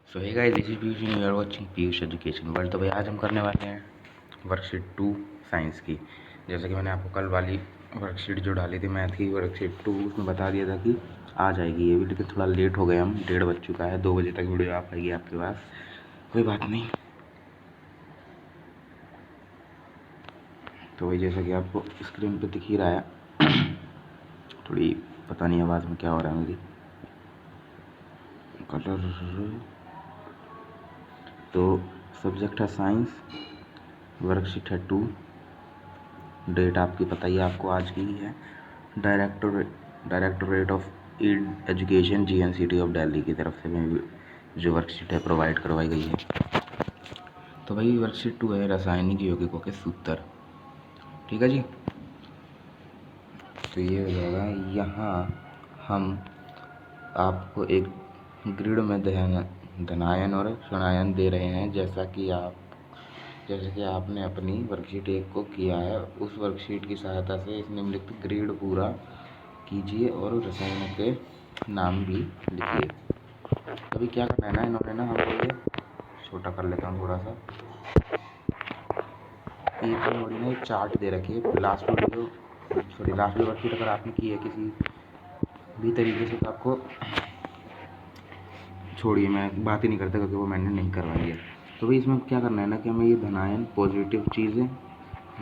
So hey guys, this is Piyush and you are watching Piyush education world. तो भाई आज हम करने वाले हैं वर्कशीट 2 साइंस की। जैसे कि मैंने आपको कल वाली वर्कशीट जो डाली थी मैथ की वर्कशीट 2, उसमें बता दिया था कि आ जाएगी ये भी, लेकिन थोड़ा लेट हो गए हम, 1:30 बज चुका है। 2 बजे तक वीडियो आ पाएगी आपके पास, कोई बात नहीं। तो वही जैसा कि आपको स्क्रीन पे दिख ही रहा है थोड़ी पता नहीं आवाज़ में क्या हो रहा है मेरी, कलर। तो सब्जेक्ट है साइंस, वर्कशीट है 2, डेट आपकी पता ही आपको आज की ही है। Directorate of education GNCT of Delhi की तरफ से मैं जो वर्कशीट है प्रोवाइड करवाई गई है। तो भाई वर्कशीट 2 है रासायनिक यौगिकों के सूत्र, ठीक है जी। तो ये हो जाएगा, यहाँ हम आपको एक ग्रिड में धनायन और ऋणायन दे रहे हैं, जैसे कि आपने अपनी वर्कशीट 1 को किया है। उस वर्कशीट की सहायता से इस निम्नलिखित ग्रिड पूरा कीजिए और रसायनों के नाम भी लिखिए। अभी क्या करना है ना, इन्होंने ना हमको ये छोटा कर लेता हूँ थोड़ा सा, एक चार्ट दे रखी है। लास्ट वर्कशीट अगर आपने की है किसी भी तरीके से तो आपको छोड़िए, मैं बात ही नहीं करता क्योंकि वो मैंने नहीं करवाई है। तो भाई इसमें क्या करना है ना कि हमें ये धनायन पॉजिटिव चीज़ें,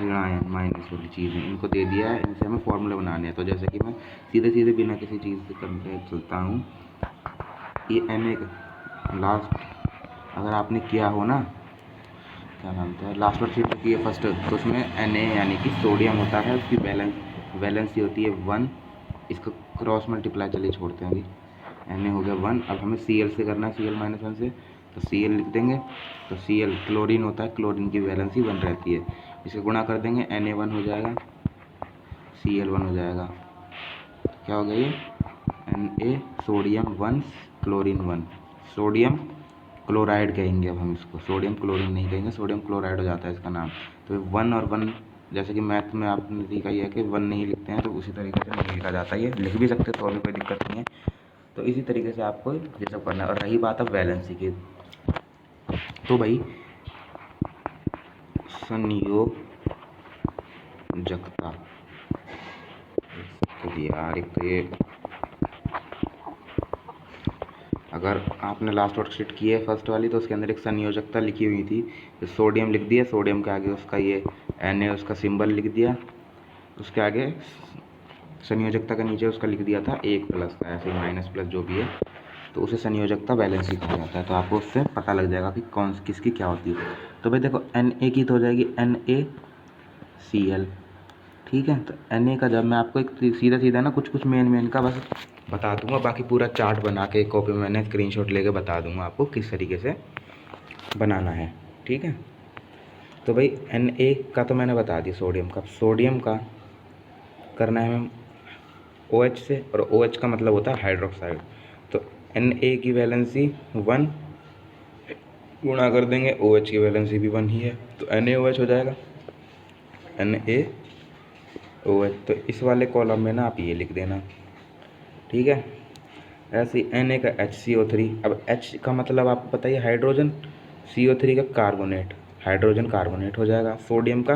ऋणायन माइनस वाली चीज़ें, इनको दे दिया है, इनसे हमें फॉर्मूले बनाने हैं। तो जैसे कि मैं सीधे बिना किसी चीज़ से करके चलता हूँ, ये Na लास्ट अगर आपने किया हो ना, क्या नाम था, लास्ट वर्कशीट की है फर्स्ट, तो उसमें Na यानी कि सोडियम होता है, उसकी वैलेंसी होती है 1। इसका क्रॉस मल्टीप्लाई चलिए छोड़ते हैं, अभी Na हो गया 1। अब हमें Cl से करना है, Cl-1 से, तो Cl लिख देंगे। तो Cl क्लोरीन होता है, क्लोरीन की वैलेंसी 1 रहती है, इसे गुणा कर देंगे, Na1 हो जाएगा, Cl1 हो जाएगा। क्या हो गया ये, Na sodium 1 chlorine 1, sodium chloride कहेंगे अब हम इसको, सोडियम क्लोरीन नहीं कहेंगे, सोडियम क्लोराइड हो जाता है इसका नाम। तो 1 और 1 जैसे कि मैथ में आपने देखा ही है कि 1 नहीं लिखते हैं, तो उसी तरीके से नहीं लिखा जाता है, ये लिख भी सकते तो अभी कोई दिक्कत नहीं है। तो इसी तरीके से आपको ये सब करना है। और रही बात अब वैलेंसी की, तो भाई संयोजकता यार, एक तो ये अगर आपने लास्ट वर्कशीट की है फर्स्ट वाली, तो उसके अंदर एक संयोजकता लिखी हुई थी, तो सोडियम लिख दिया, सोडियम के आगे उसका ये Na उसका सिंबल लिख दिया, उसके आगे संयोजकता के नीचे उसका लिख दिया था 1 प्लस का, ऐसे माइनस प्लस जो भी है, तो उसे संयोजकता वैलेंसी कहा जाता है। तो आपको उससे पता लग जाएगा कि कौन किसकी क्या होती है। तो भाई देखो Na की तो हो जाएगी NaCl, ठीक है। तो Na का जब मैं आपको एक सीधा ना कुछ मेन का बस बता दूंगा, बाकी पूरा चार्ट बना के एक कॉपी में मैंने स्क्रीनशॉट लेके बता दूंगा आपको किस तरीके से बनाना है, ठीक है। तो भाई Na का तो मैंने बता दिया, सोडियम का करना है हमें OH से, और OH का मतलब होता है हाइड्रोक्साइड। तो Na की वैलेंसी 1 गुणा कर देंगे, OH की वैलेंसी भी 1 ही है, तो NaOH हो जाएगा, NaOH। तो इस वाले कॉलम में ना आप ये लिख देना, ठीक है। ऐसे ही Na का HCO3, अब H का मतलब आपको पता ही, हाइड्रोजन, CO3 का कार्बोनेट, हाइड्रोजन कार्बोनेट हो जाएगा। सोडियम का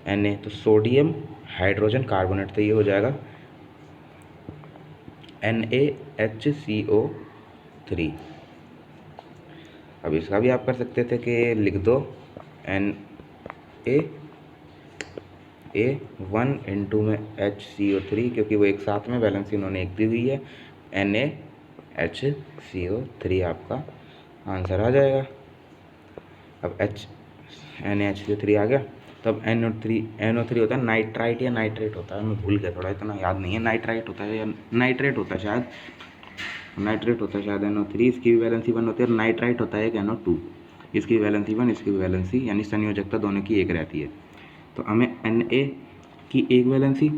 Na, तो सोडियम हाइड्रोजन कार्बोनेट, तो ये हो जाएगा NaHCO3। अब इसका भी आप कर सकते थे कि लिख दो Na1 इंटू में HCO3, क्योंकि वो एक साथ में वैलेंसी उन्होंने एक दी हुई है, NaHCO3 आपका आंसर आ जाएगा। अब NaHCO3 आ गया, तब NO3 होता है नाइट्राइट या नाइट्रेट होता है, मैं भूल गया, थोड़ा इतना याद नहीं है, नाइट्राइट होता है या नाइट्रेट होता है शायद, NO3, इसकी भी वैलेंसी 1 होती है। और नाइट्राइट होता है एक NO2, इसकी वैलेंसी 1, इसकी वैलेंसी, यानी संयोजकता दोनों की एक रहती है। तो हमें Na की एक वैलेंसी,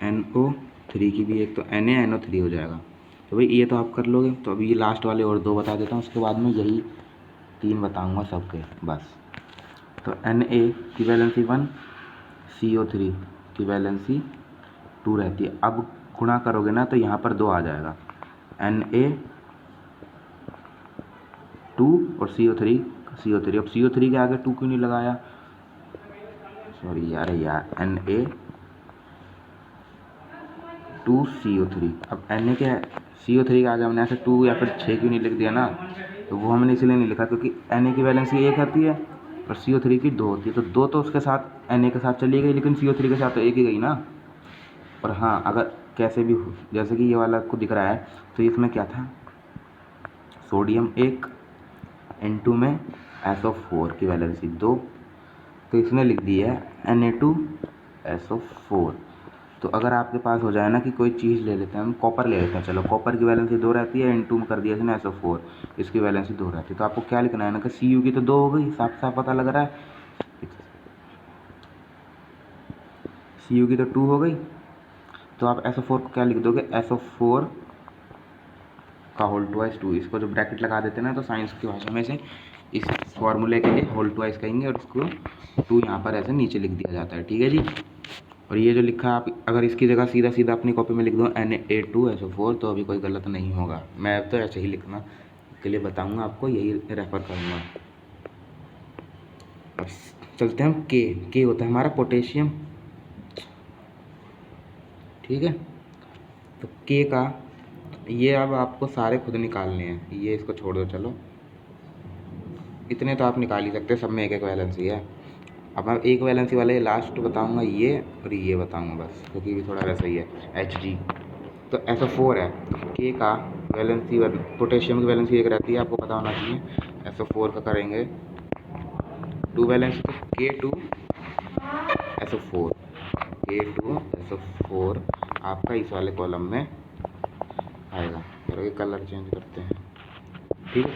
NO3 की भी एक, तो NaNO3 हो जाएगा। तो भाई ये तो आप कर लोगे। तो अभी ये लास्ट वाले और 2 बता देता हूँ, उसके बाद में यही 3 बताऊँगा सबके बस। तो Na की वैलेंसी 1, CO3 की वैलेंसी 2 रहती है। अब गुणा करोगे ना तो यहाँ पर 2 आ जाएगा, Na 2 और CO3 CO3। अब CO3 के आगे 2 क्यों नहीं लगाया, सॉरी यार Na2CO3। अब Na के CO3 के आगे हमने ऐसे 2 या फिर 6 क्यों नहीं लिख दिया ना, तो वो हमने इसलिए नहीं लिखा क्योंकि Na की वैलेंसी 1 आती है और CO3 की 2 होती है, तो 2 तो उसके साथ Na के साथ चली गई, लेकिन CO3 के साथ तो 1 ही गई ना। और हाँ, अगर कैसे भी हो, जैसे कि ये वाला आपको दिख रहा है, तो इसमें क्या था, सोडियम 1, N2 में SO4 की वैलेंसी 2, तो इसने लिख दी है Na2SO4। तो अगर आपके पास हो जाए ना कि कोई चीज़ ले लेते हैं, हम कॉपर ले लेते हैं, चलो कॉपर की वैलेंसी 2 रहती है, N2 में कर दिया इसने SO4, इसकी वैलेंसी 2 रहती है, तो आपको क्या लिखना है ना कि Cu की तो 2 हो गई, साफ साफ पता लग रहा है, Cu की तो 2 हो गई, तो आप SO4 को क्या लिख दोगे, SO4 का होल ट्वाइस 2। इसको जो ब्रैकेट लगा देते हैं ना, तो साइंस की भाषा में से इस फॉर्मूले के लिए होल ट्वाइस कहेंगे और इसको 2 यहाँ पर ऐसे नीचे लिख दिया जाता है, ठीक है जी। और ये जो लिखा है, आप अगर इसकी जगह सीधा सीधा अपनी कॉपी में लिख दो Na2SO4, तो अभी कोई गलत नहीं होगा। मैं तो ऐसे ही लिखना के लिए बताऊँगा आपको, यही रेफ़र करूँगा। अब चलते हैं हम के होता है हमारा पोटेशियम, ठीक है। तो के का ये अब आपको सारे खुद निकालने हैं, ये इसको छोड़ दो, चलो इतने तो आप निकाल ही सकते हैं, सब में एक एक वैलेंसी है। अब मैं एक वैलेंसी वाले लास्ट बताऊंगा ये, और ये बताऊंगा बस, क्योंकि ये भी थोड़ा वैसा ही है, Hg। तो SO4 है, तो के का वैलेंसी, पोटेशियम की वैलेंसी 1 रहती है, आपको पता होना चाहिए। SO4 का करेंगे 2 वैलेंसी, तो K2SO4, K2SO4 आपका इस वाले कॉलम में आएगा। चलो कलर चेंज करते हैं, ठीक है।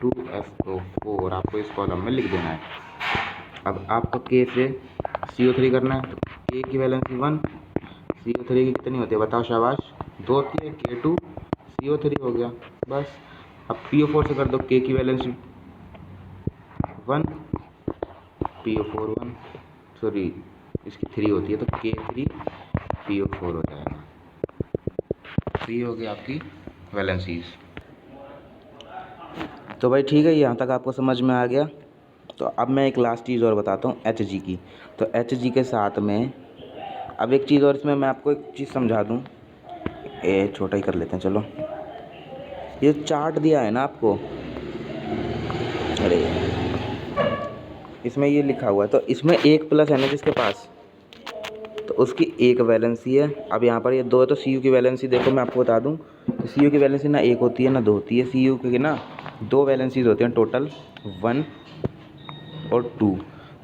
K2SO4 आपको इस कॉलम में लिख देना है। अब आपको K से CO3 करना है, तो K की वैलेंसी 1, CO3 की कितनी होती है बताओ, शाबाश 2 होती है, K2CO3 हो गया बस। अब PO4 से कर दो, K की वैलेंसी 1, PO4 1, सॉरी इसकी 3 होती है, तो K3PO4 हो जाएगा। 3 हो गई आपकी वैलेंसीज। तो भाई ठीक है, यहाँ तक आपको समझ में आ गया। तो अब मैं एक लास्ट चीज़ और बताता हूँ Hg की। तो Hg के साथ में अब एक चीज़ और, इसमें मैं आपको एक चीज़ समझा दूँ, ये छोटा ही कर लेते हैं चलो। ये चार्ट दिया है ना आपको, अरे इसमें ये लिखा हुआ है, तो इसमें 1 प्लस है ना जिसके पास, तो उसकी 1 वैलेंसी है। अब यहाँ पर ये 2 है, तो Cu की वैलेंसी देखो मैं आपको बता दूँ, तो Cu की वैलेंसी ना 1 होती है ना 2 होती है, Cu की ना 2 वैलेंसीज होती हैं टोटल, 1 और 2।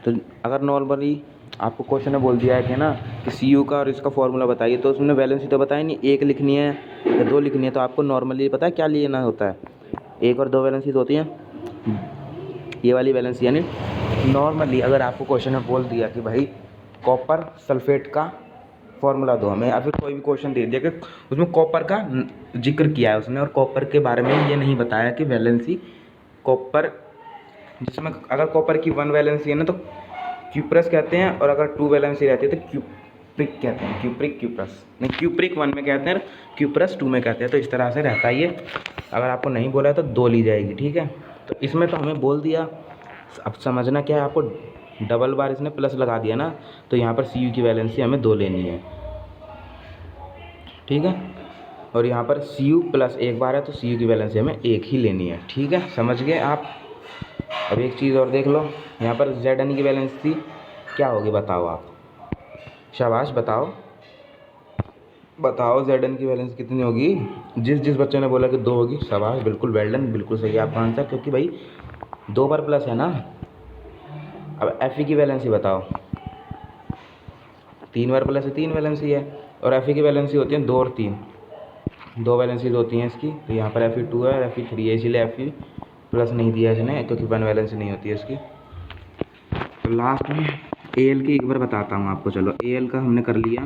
तो अगर नॉर्मली आपको क्वेश्चन में बोल दिया है कि ना कि Cu का और इसका फॉर्मूला बताइए, तो उसमें वैलेंसी तो बताई नहीं, 1 लिखनी है या 2 लिखनी है, तो आपको नॉर्मली पता है क्या लेना होता है, 1 और 2 वैलेंसीज होती हैं, ये वाली वैलेंसी। यानी नॉर्मली अगर आपको क्वेश्चन में बोल दिया कि भाई कॉपर सल्फेट का फॉर्मूला दो हमें, या फिर कोई भी क्वेश्चन दे दिया कि उसमें कॉपर का जिक्र किया है उसने और कॉपर के बारे में ये नहीं बताया कि वैलेंसी कॉपर, जिसमें अगर कॉपर की 1 वैलेंसी है ना तो क्यूप्रस कहते हैं, और अगर 2 वैलेंसी रहती है तो क्यूप्रिक कहते हैं, क्यूप्रस नहीं, क्यूप्रिक 1 में कहते हैं, क्यूप्रस 2 में कहते हैं। तो इस तरह से रहता है ये, अगर आपको नहीं बोला है तो 2 ली जाएगी, ठीक है। तो इसमें तो हमें बोल दिया, अब समझना क्या है आपको, डबल बार इसने प्लस लगा दिया ना, तो यहाँ पर Cu की वैलेंसी हमें 2 लेनी है, ठीक है। और यहाँ पर Cu प्लस 1 बार है, तो Cu की वैलेंसी हमें 1 ही लेनी है, ठीक है, समझ गए आप। अब एक चीज़ और देख लो, यहाँ पर Zn की वैलेंसी क्या होगी बताओ आप, शाबाश बताओ Zn की वैलेंसी कितनी होगी, जिस बच्चे ने बोला कि 2 होगी, शाबाश, बिल्कुल वेल डन, बिल्कुल सही आपका आंसर, क्योंकि भाई 2 बार प्लस है ना। अब Fe की वैलेंसी बताओ, 3 बार प्लस है, 3 वैलेंसी है, और Fe की वैलेंसी होती है 2 और 3, 2 वैलेंसीज होती हैं इसकी। तो यहाँ पर Fe2 है, Fe3 है, इसीलिए Fe प्लस नहीं दिया इसने, क्योंकि 1 वैलेंसी नहीं होती है इसकी। तो लास्ट में Al की एक बार बताता हूँ आपको, चलो Al का हमने कर लिया,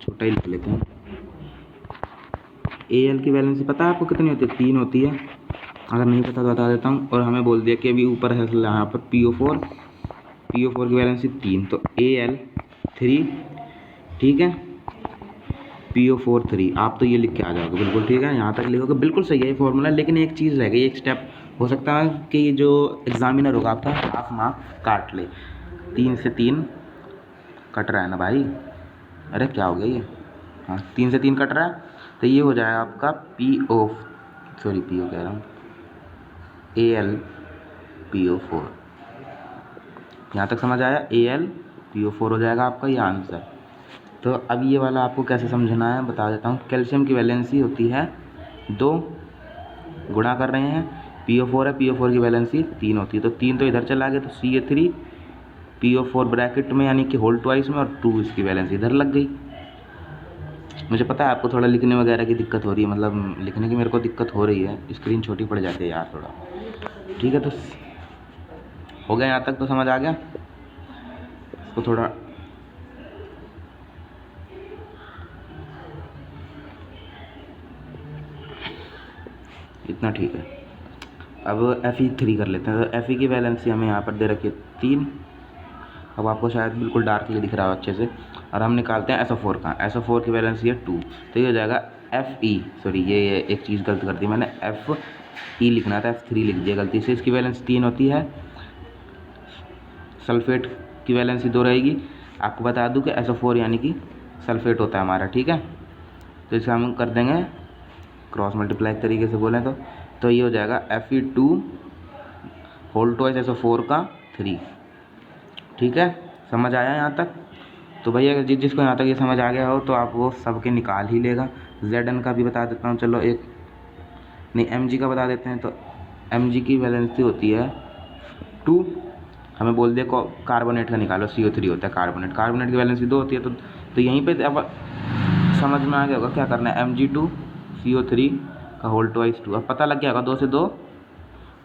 छोटा ही लिख लेते हैं। Al की वैलेंसी पता है आपको कितनी होती है, 3 होती है, अगर नहीं पता तो बता देता हूँ। और हमें बोल दिया कि अभी ऊपर है यहाँ पर PO4 की वैलेंसी 3, तो Al3, ठीक है। PO4 3। आप तो ये लिख के आ जाओगे, बिल्कुल ठीक है, यहाँ तक लिखोगे बिल्कुल सही है ये फॉर्मूला। लेकिन एक चीज़ रह गई, एक स्टेप हो सकता है कि ये जो एग्जामिनर होगा आपका हाफ मार्क काट ले। 3 से 3 कट रहा है ना भाई, अरे क्या हो गया ये, हाँ 3 से 3 कट रहा है, तो ये हो जाएगा आपका PO कह रहा हूँ AlPO4। यहाँ तक समझ आया, AlPO4 हो जाएगा आपका ये आंसर। तो अब ये वाला आपको कैसे समझना है बता देता हूँ। कैल्शियम की वैलेंसी होती है 2, गुणा कर रहे हैं, PO4 है, PO4 की वैलेंसी 3 होती है, तो 3 तो इधर चला गया, तो Ca3 PO4 ब्रैकेट में यानी कि होल ट्वाइस में, और 2 इसकी वैलेंसी इधर लग गई। मुझे पता है आपको थोड़ा लिखने वगैरह की दिक्कत हो रही है, मतलब लिखने की मेरे को दिक्कत हो रही है, स्क्रीन छोटी पड़ जाती है यार थोड़ा, ठीक है। तो हो गया यहाँ तक, तो समझ आ गया इसको थोड़ा। इतना ठीक है। अब Fe3 कर लेते हैं। तो Fe की वैलेंसी हमें यहाँ पर दे रखी है 3। अब आपको शायद बिल्कुल डार्कली दिख रहा हो अच्छे से। और हम निकालते हैं SO4 का। SO4 की वैलेंसी है 2, तो ये हो जाएगा Fe, सॉरी ये एक चीज़ गलत कर दी मैंने, Fe लिखना था, F3 लिख दिया गलती से। इसकी वैलेंसी 3 होती है। सल्फेट की वैलेंसी 2 रहेगी। आपको बता दूं कि SO4 यानी कि सल्फेट होता है हमारा, ठीक है। तो इसे हम कर देंगे क्रॉस मल्टीप्लाई तरीके से बोलें तो ये हो जाएगा Fe2 होल ट्वाइस SO4 का 3, ठीक है। समझ आया यहाँ तक? तो भैया जिसको यहाँ तक ये समझ आ गया हो तो आप वो सबके निकाल ही लेगा। Zn का भी बता देता हूँ, चलो एक नहीं Mg का बता देते हैं। तो Mg की वैलेंसी होती है 2, हमें बोल दिया कार्बोनेट का निकालो, CO3 होता है कार्बोनेट, कार्बोनेट की वैलेंसी 2 होती है। तो यहीं पे अब समझ में आ गया होगा क्या करना है, Mg2 CO3 का होल ट्वाइस 2। अब पता लग गया होगा 2 से 2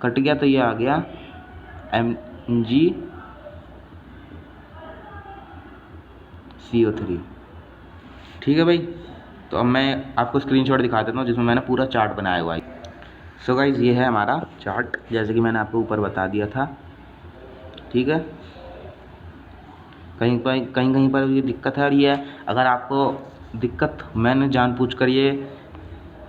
कट गया, तो ये आ गया Mg CO3, ठीक है भाई। तो अब मैं आपको स्क्रीनशॉट दिखा देता हूँ जिसमें मैंने पूरा चार्ट बनाया हुआ है। सो गाइज ये है हमारा चार्ट, जैसे कि मैंने आपको ऊपर बता दिया था, ठीक है। कहीं पर ये दिक्कत है। और ये अगर आपको दिक्कत मैंने जानबूझकर ये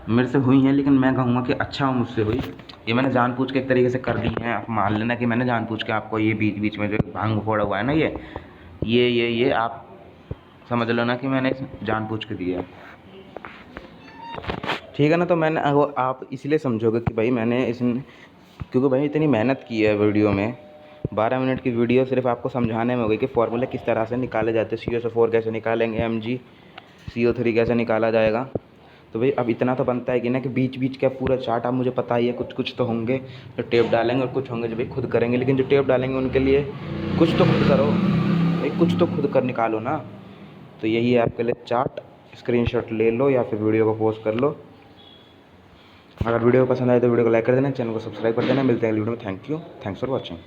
मेरे से हुई है, लेकिन मैं कहूँगा कि अच्छा हूँ मुझसे हुई, ये मैंने जानबूझ के एक तरीके से कर दी है। आप मान लेना कि मैंने जानबूझ के आपको ये बीच बीच में जो भांग फोड़ा हुआ है ना, ये आप समझ लो ना कि मैंने जानबूझ के दिया, ठीक है ना। तो मैंने आप इसलिए समझोगे कि भाई मैंने इसमें, क्योंकि भाई इतनी मेहनत की है वीडियो में, 12 मिनट की वीडियो सिर्फ आपको समझाने में हो गई कि फॉर्मूले किस तरह से निकाले जाते हैं, CSO4 कैसे निकालेंगे, Mg CO3 कैसे निकाला जाएगा। तो भाई अब इतना तो बनता है कि ना कि बीच बीच का पूरा चार्ट आप मुझे पता ही है, कुछ तो होंगे जो टेप डालेंगे और कुछ होंगे जो भाई खुद करेंगे। लेकिन जो टेप डालेंगे उनके लिए कुछ तो खुद करो भाई, कुछ तो खुद कर निकालो ना। तो यही है आपके लिए चार्ट, स्क्रीनशॉट ले लो या फिर वीडियो को पॉज कर लो। अगर वीडियो पसंद आए तो वीडियो को लाइक कर देना, चैनल को सब्सक्राइब कर देना। मिलते हैं अगली वीडियो में। Thank you, thanks for watching.